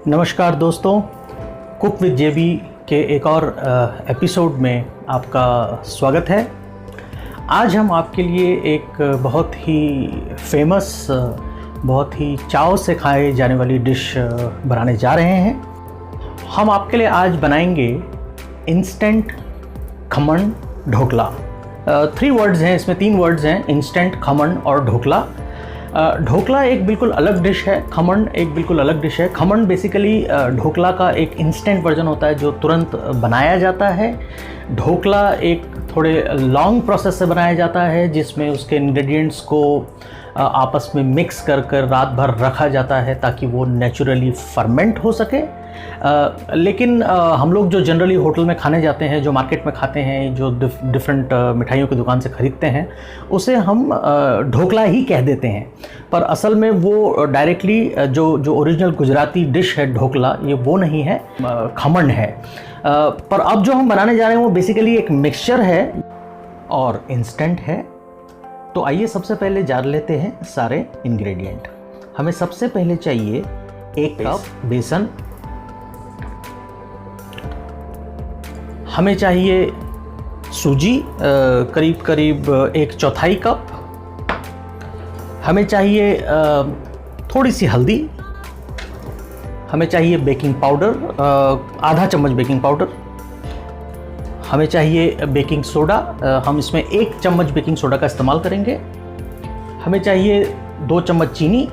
नमस्कार दोस्तों, cook with जेबी के एक और एपिसोड में आपका स्वागत है। आज हम आपके लिए एक बहुत ही फेमस, बहुत ही चाव से खाए जाने वाली डिश बनाने जा रहे हैं। हम आपके लिए आज बनाएंगे इंस्टेंट खमन ढोकला। 3 वर्ड्स हैं इसमें, 3 वर्ड्स हैं, इंस्टेंट, खमन और ढोकला। ढोकला एक बिल्कुल अलग डिश है, खमन एक बिल्कुल अलग डिश है। खमन बेसिकली ढोकला का एक इंस्टेंट वर्जन होता है जो तुरंत बनाया जाता है। ढोकला एक थोड़े लॉन्ग प्रोसेस से बनाया जाता है जिसमें उसके इंग्रेडिएंट्स को आपस में मिक्स कर कर रात भर रखा जाता है ताकि वो नेचुरली फर्मेंट हो सके। लेकिन हम लोग जो जनरली होटल में खाने जाते हैं, जो मार्केट में खाते हैं, जो डिफरेंट मिठाइयों की दुकान से ख़रीदते हैं, उसे हम ढोकला ही कह देते हैं। पर असल में वो डायरेक्टली जो ओरिजिनल गुजराती डिश है ढोकला, ये वो नहीं है, खमन है। पर अब जो हम बनाने जा रहे हैं वो बेसिकली एक मिक्सचर है और इंस्टेंट है। तो आइए सबसे पहले जान लेते हैं सारे इंग्रेडिएंट। हमें सबसे पहले चाहिए 1 कप बेसन, हमें चाहिए सूजी करीब करीब 1/4 कप, हमें चाहिए थोड़ी सी हल्दी, हमें चाहिए बेकिंग पाउडर, आधा चम्मच बेकिंग पाउडर, हमें चाहिए बेकिंग सोडा, हम इसमें 1 चम्मच बेकिंग सोडा का इस्तेमाल करेंगे, हमें चाहिए 2 चम्मच चीनी,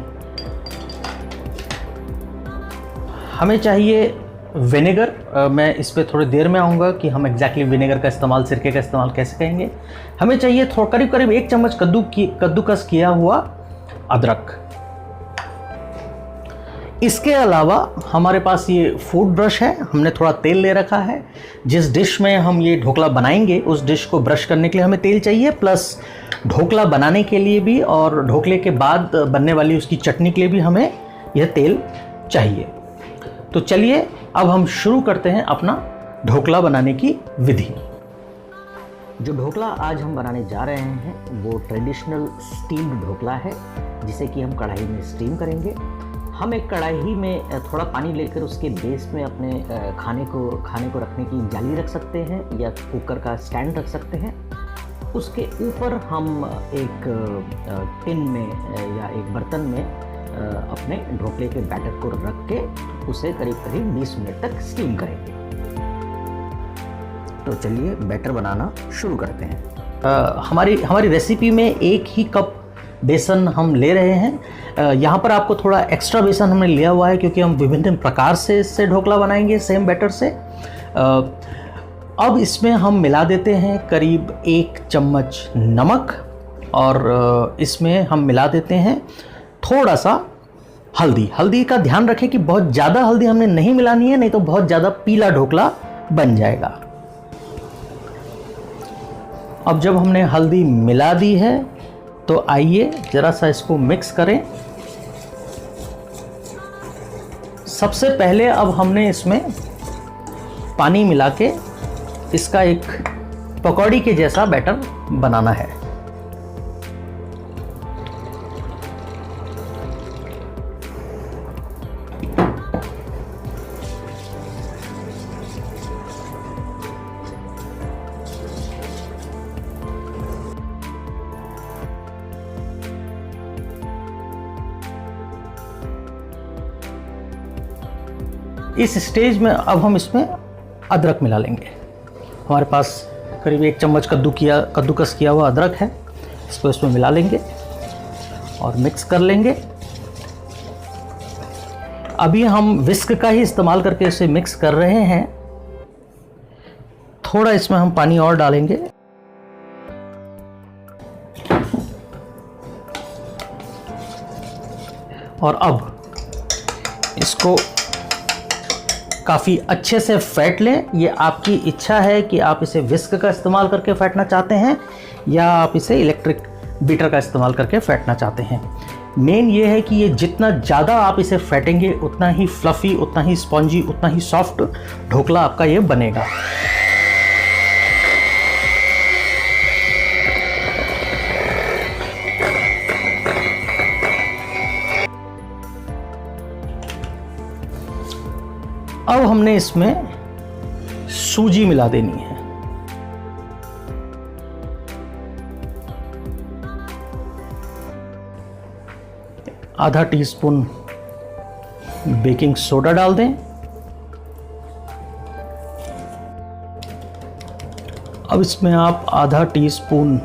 हमें चाहिए विनेगर। मैं इस पर थोड़ी देर में आऊँगा कि हम एग्जैक्टली विनेगर का इस्तेमाल, सिरके का इस्तेमाल कैसे करेंगे। हमें चाहिए करीब करीब 1 चम्मच कद्दूकस किया हुआ अदरक। इसके अलावा हमारे पास ये फूड ब्रश है, हमने थोड़ा तेल ले रखा है। जिस डिश में हम ये ढोकला बनाएंगे उस डिश को ब्रश करने के लिए हमें तेल चाहिए, प्लस ढोकला बनाने के लिए भी और ढोकले के बाद बनने वाली उसकी चटनी के लिए भी हमें यह तेल चाहिए। तो चलिए अब हम शुरू करते हैं अपना ढोकला बनाने की विधि। जो ढोकला आज हम बनाने जा रहे हैं वो ट्रेडिशनल स्टीम्ड ढोकला है, जिसे कि हम कढ़ाई में स्टीम करेंगे। हम एक कढ़ाई में थोड़ा पानी लेकर उसके बेस में अपने खाने को रखने की जाली रख सकते हैं या कुकर का स्टैंड रख सकते हैं। उसके ऊपर हम एक टिन में या एक बर्तन में अपने ढोकले के बैटर को रख के उसे करीब करीब 20 मिनट तक स्टीम करेंगे। तो चलिए बैटर बनाना शुरू करते हैं। हमारी रेसिपी में 1 ही कप बेसन हम ले रहे हैं। यहाँ पर आपको थोड़ा एक्स्ट्रा बेसन हमने लिया हुआ है क्योंकि हम विभिन्न प्रकार से इससे ढोकला बनाएंगे सेम बैटर से। अब इसमें हम मिला देते हैं करीब 1 चम्मच नमक और इसमें हम मिला देते हैं थोड़ा सा हल्दी का ध्यान रखें कि बहुत ज़्यादा हल्दी हमने नहीं मिलानी है, नहीं तो बहुत ज़्यादा पीला ढोकला बन जाएगा। अब जब हमने हल्दी मिला दी है तो आइए ज़रा सा इसको मिक्स करें। सबसे पहले अब हमने इसमें पानी मिला के इसका एक पकौड़ी के जैसा बैटर बनाना है। इस स्टेज में अब हम इसमें अदरक मिला लेंगे। हमारे पास करीब 1 चम्मच कद्दूकस किया हुआ अदरक है, इसको इसमें मिला लेंगे और मिक्स कर लेंगे। अभी हम विस्क का ही इस्तेमाल करके इसे मिक्स कर रहे हैं। थोड़ा इसमें हम पानी और डालेंगे। और अब इसको काफ़ी अच्छे से फेंट लें। ये आपकी इच्छा है कि आप इसे विस्क का इस्तेमाल करके फेंटना चाहते हैं या आप इसे इलेक्ट्रिक बीटर का इस्तेमाल करके फेंटना चाहते हैं। मेन ये है कि ये जितना ज़्यादा आप इसे फेंटेंगे उतना ही फ्लफ़ी, उतना ही स्पॉन्जी, उतना ही सॉफ्ट ढोकला आपका ये बनेगा। अब हमने इसमें सूजी मिला देनी है। आधा टीस्पून बेकिंग सोडा डाल दें। अब इसमें आप आधा टीस्पून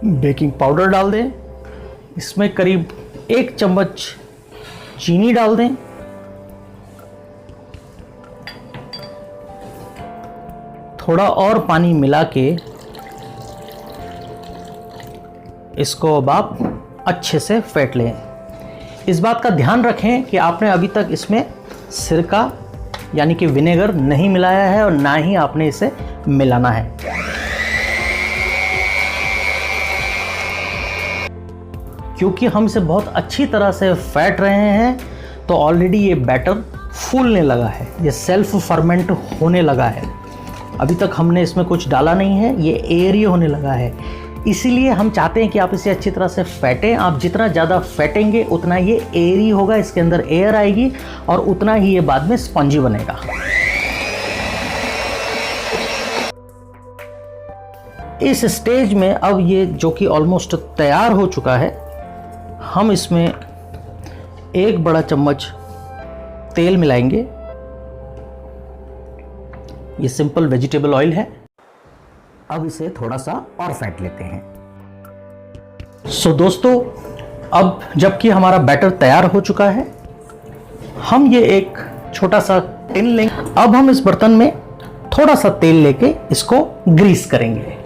बेकिंग पाउडर डाल दें। इसमें करीब 1 चम्मच चीनी डाल दें। थोड़ा और पानी मिला के इसको अब आप अच्छे से फेंट लें। इस बात का ध्यान रखें कि आपने अभी तक इसमें सिरका यानी कि विनेगर नहीं मिलाया है और ना ही आपने इसे मिलाना है। क्योंकि हम इसे बहुत अच्छी तरह से फेंट रहे हैं तो ऑलरेडी ये बैटर फूलने लगा है, ये सेल्फ फर्मेंट होने लगा है। अभी तक हमने इसमें कुछ डाला नहीं है, ये एयरी होने लगा है। इसीलिए हम चाहते हैं कि आप इसे अच्छी तरह से फेंटें। आप जितना ज़्यादा फेंटेंगे उतना ये एयरी होगा, इसके अंदर एयर आएगी और उतना ही ये बाद में स्पंजी बनेगा। इस स्टेज में अब ये जो कि ऑलमोस्ट तैयार हो चुका है, हम इसमें 1 बड़ा चम्मच तेल मिलाएंगे। ये सिंपल वेजिटेबल ऑयल है। अब इसे थोड़ा सा और फेंट लेते हैं। सो दोस्तों, अब जबकि हमारा बैटर तैयार हो चुका है, हम ये एक छोटा सा टिन लेंगे। अब हम इस बर्तन में थोड़ा सा तेल लेके इसको ग्रीस करेंगे।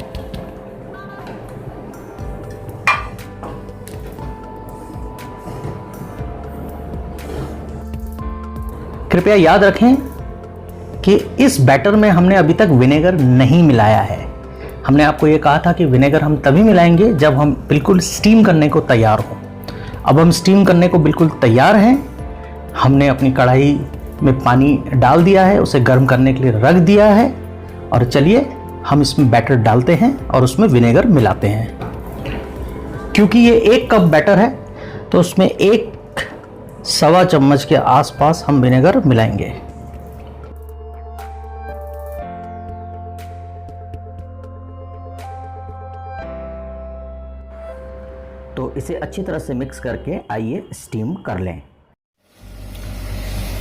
कृपया याद रखें कि इस बैटर में हमने अभी तक विनेगर नहीं मिलाया है। हमने आपको ये कहा था कि विनेगर हम तभी मिलाएंगे जब हम बिल्कुल स्टीम करने को तैयार हों। अब हम स्टीम करने को बिल्कुल तैयार हैं। हमने अपनी कढ़ाई में पानी डाल दिया है, उसे गर्म करने के लिए रख दिया है और चलिए हम इसमें बैटर डालते हैं और उसमें विनेगर मिलाते हैं। क्योंकि ये 1 कप बैटर है तो उसमें 1 सवा चम्मच के आसपास हम विनेगर मिलाएंगे। तो इसे अच्छी तरह से मिक्स करके आइए स्टीम कर लें।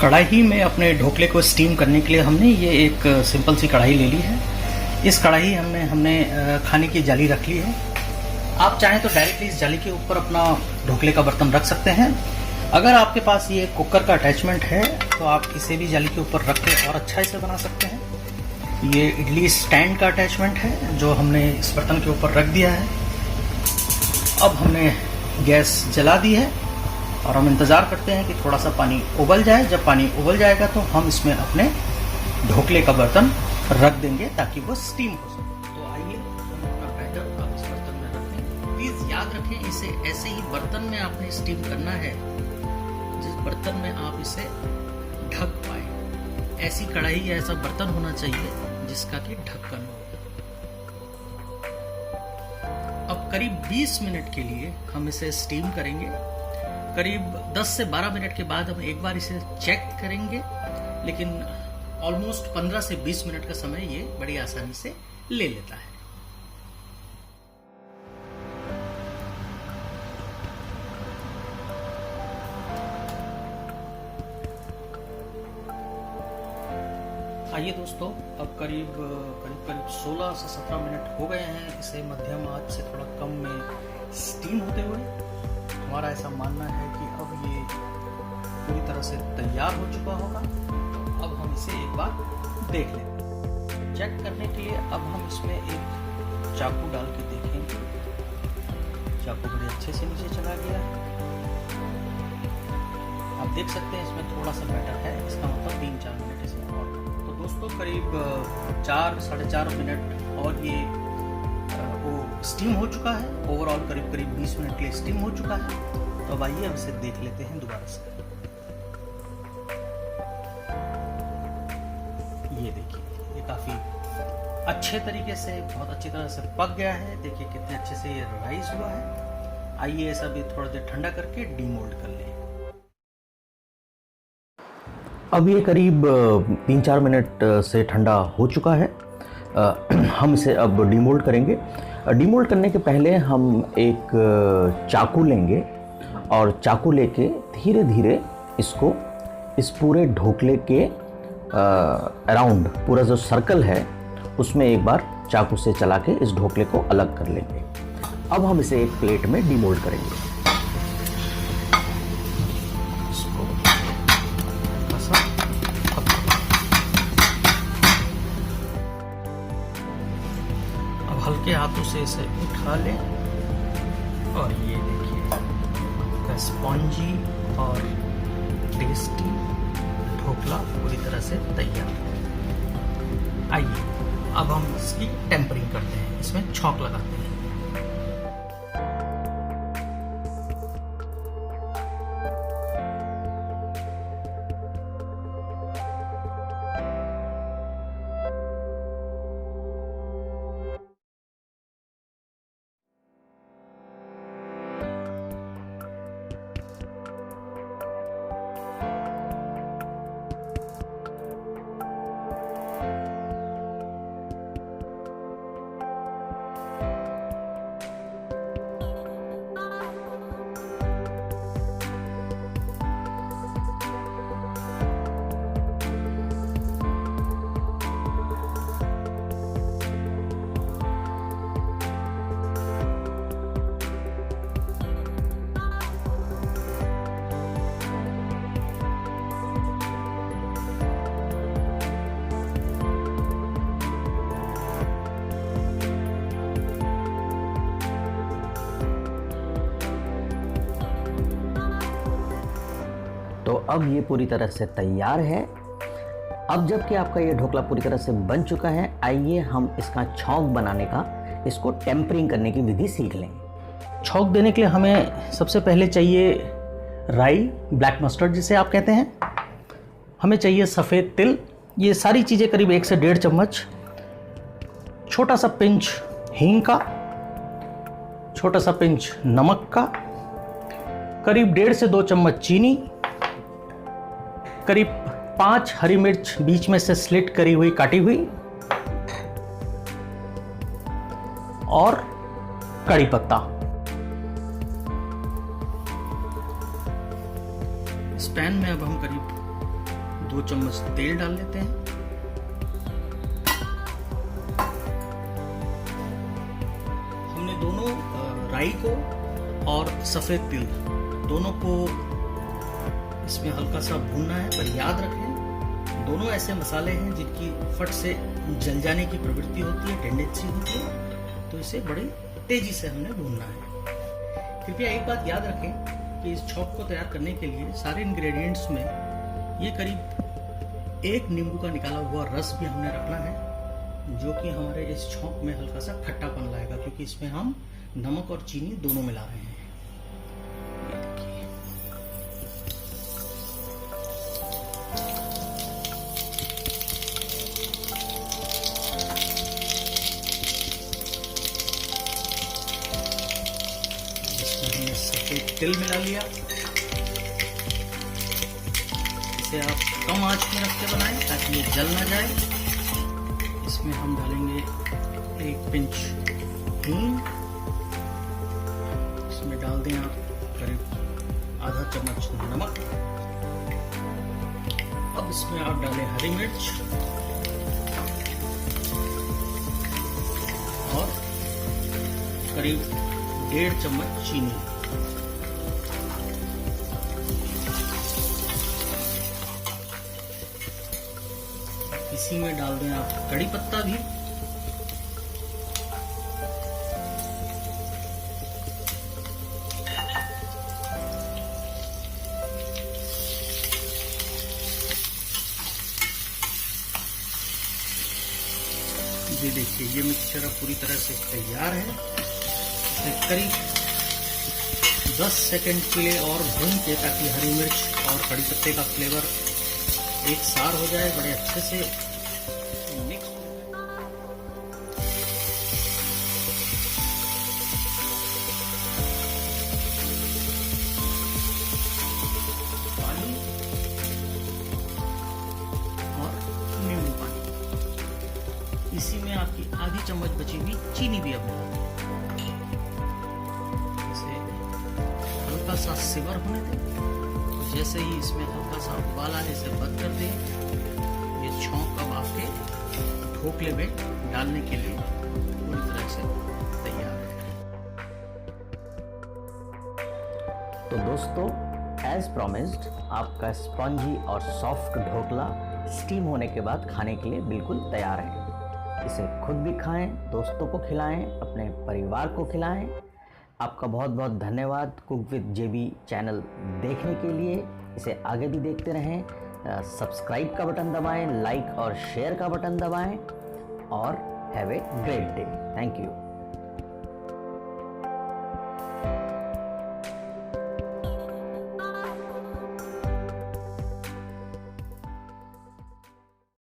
कढ़ाई में अपने ढोकले को स्टीम करने के लिए हमने ये एक सिंपल सी कढ़ाई ले ली है। इस कढ़ाई हमने खाने की जाली रख ली है। आप चाहें तो डायरेक्टली इस जाली के ऊपर अपना ढोकले का बर्तन रख सकते हैं। अगर आपके पास ये कुकर का अटैचमेंट है तो आप इसे भी जाली के ऊपर रख के और अच्छा इसे बना सकते हैं। ये इडली स्टैंड का अटैचमेंट है जो हमने इस बर्तन के ऊपर रख दिया है। अब हमने गैस जला दी है और हम इंतज़ार करते हैं कि थोड़ा सा पानी उबल जाए। जब पानी उबल जाएगा तो हम इसमें अपने ढोकले का बर्तन रख देंगे ताकि वो स्टीम हो सके। तो आइए हम अपना बैटर आप इस बर्तन में रख दें। प्लीज़ याद रखें, इसे ऐसे ही बर्तन में आपने स्टीम करना है जिस बर्तन में आप इसे ढक पाए। ऐसी कढ़ाई या ऐसा बर्तन होना चाहिए जिसका कि ढक्कन हो। अब करीब 20 मिनट के लिए हम इसे स्टीम करेंगे। करीब 10 से 12 मिनट के बाद हम एक बार इसे चेक करेंगे, लेकिन ऑलमोस्ट 15 से 20 मिनट का समय ये बड़ी आसानी से ले लेता है। आइए दोस्तों, अब करीब 16 से 17 मिनट हो गए हैं इसे मध्यम आंच से थोड़ा कम में स्टीम होते हुए। हमारा ऐसा मानना है कि अब ये पूरी तरह से तैयार हो चुका होगा। अब हम इसे एक बार देख लेंगे। चेक करने के लिए अब हम इसमें एक चाकू डाल के देखेंगे। चाकू बड़े अच्छे से नीचे चला गया। आप देख सकते हैं इसमें थोड़ा सा बैटर है, इसका मतलब 3-4 मिनट इसमें और। तो दोस्तों करीब 4 साढ़े 4 मिनट और ये वो स्टीम हो चुका है। ओवरऑल करीब 20 मिनट के लिए स्टीम हो चुका है। तो अब आइए अब इसे देख लेते हैं दोबारा से। ये देखिए, ये काफी अच्छे तरीके से बहुत अच्छी तरह से पक गया है। देखिए कितने अच्छे से ये राइस हुआ है। आइए ऐसा भी थोड़ा देर ठंडा करके डीमोल्ड कर लें। अब ये करीब 3-4 मिनट से ठंडा हो चुका है। हम इसे अब डीमोल्ड करेंगे। डीमोल्ड करने के पहले हम एक चाकू लेंगे और चाकू लेके धीरे धीरे इसको इस पूरे ढोकले के अराउंड, पूरा जो सर्कल है उसमें एक बार चाकू से चला के इस ढोकले को अलग कर लेंगे। अब हम इसे एक प्लेट में डीमोल्ड करेंगे। अब हल्के हाथों से इसे उठा लें और ये देखिए स्पॉन्जी और टेस्टी ढोकला पूरी तरह से तैयार है। आइए अब हम इसकी टेम्परिंग करते हैं, इसमें छौंक लगाते हैं। तो अब ये पूरी तरह से तैयार है। अब जबकि आपका ये ढोकला पूरी तरह से बन चुका है, आइए हम इसका छौंक बनाने का, इसको टेम्परिंग करने की विधि सीख लेंगे। छौंक देने के लिए हमें सबसे पहले चाहिए राई, ब्लैक मस्टर्ड जिसे आप कहते हैं। हमें चाहिए सफ़ेद तिल। ये सारी चीज़ें करीब 1 से 1.5 चम्मच। छोटा सा पिंच हींग का, छोटा सा पिंच नमक का, करीब 1.5 से 2 चम्मच चीनी, करीब 5 हरी मिर्च बीच में से स्लिट करी हुई, काटी हुई, और कड़ी पत्ता। इस पैन में अब हम करीब 2 चम्मच तेल डाल लेते हैं। हमने दोनों राई को और सफेद तिल दोनों को इसमें हल्का सा भूनना है, पर याद रखें दोनों ऐसे मसाले हैं जिनकी फट से जल जाने की प्रवृत्ति होती है, टेंडेंसी होती है, तो इसे बड़ी तेजी से हमने भूनना है। कृपया एक बात याद रखें कि इस छौंक को तैयार करने के लिए सारे इंग्रेडिएंट्स में ये करीब 1 नींबू का निकाला हुआ रस भी हमने रखना है, जो कि हमारे इस छौंक में हल्का सा खट्टापन लाएगा, क्योंकि इसमें हम नमक और चीनी दोनों मिला रहे हैं। सफेद तिल मिला लिया। इसे आप कम आंच में रख के बनाएं ताकि ये जल ना जाए। इसमें हम डालेंगे 1 पिंच हींग। इसमें डाल दें आप करीब आधा चम्मच नमक। अब इसमें आप डालें हरी मिर्च और करीब 1.5 चम्मच चीनी। इसी में डाल दें आप कड़ी पत्ता भी। ये देखिए ये मिक्सचर अब पूरी तरह से तैयार है। इसे करीब 10 सेकंड के लिए और भून के, ताकि हरी मिर्च और कड़ी पत्ते का फ्लेवर एक सार हो जाए, बड़े अच्छे से मिक्स हो जाए। पानी चीनी भी अब मिला। इसे हल्का सा सिवर होने दें। जैसे ही इसमें हल्का सा उबाल आने से बंद कर दें। ये छौंक अब आपके ढोकले में डालने के लिए पूरी तरह से तैयार है। तो दोस्तों, एज प्रॉमिस्ड आपका स्पॉन्जी और सॉफ्ट ढोकला स्टीम होने के बाद खाने के लिए बिल्कुल तैयार है। इसे खुद भी खाएं, दोस्तों को खिलाएं, अपने परिवार को खिलाएं। आपका बहुत बहुत धन्यवाद कुक विद जेबी चैनल देखने के लिए। इसे आगे भी देखते रहें। सब्सक्राइब का बटन दबाएं, लाइक और शेयर का बटन दबाएं और have a great day. Thank you.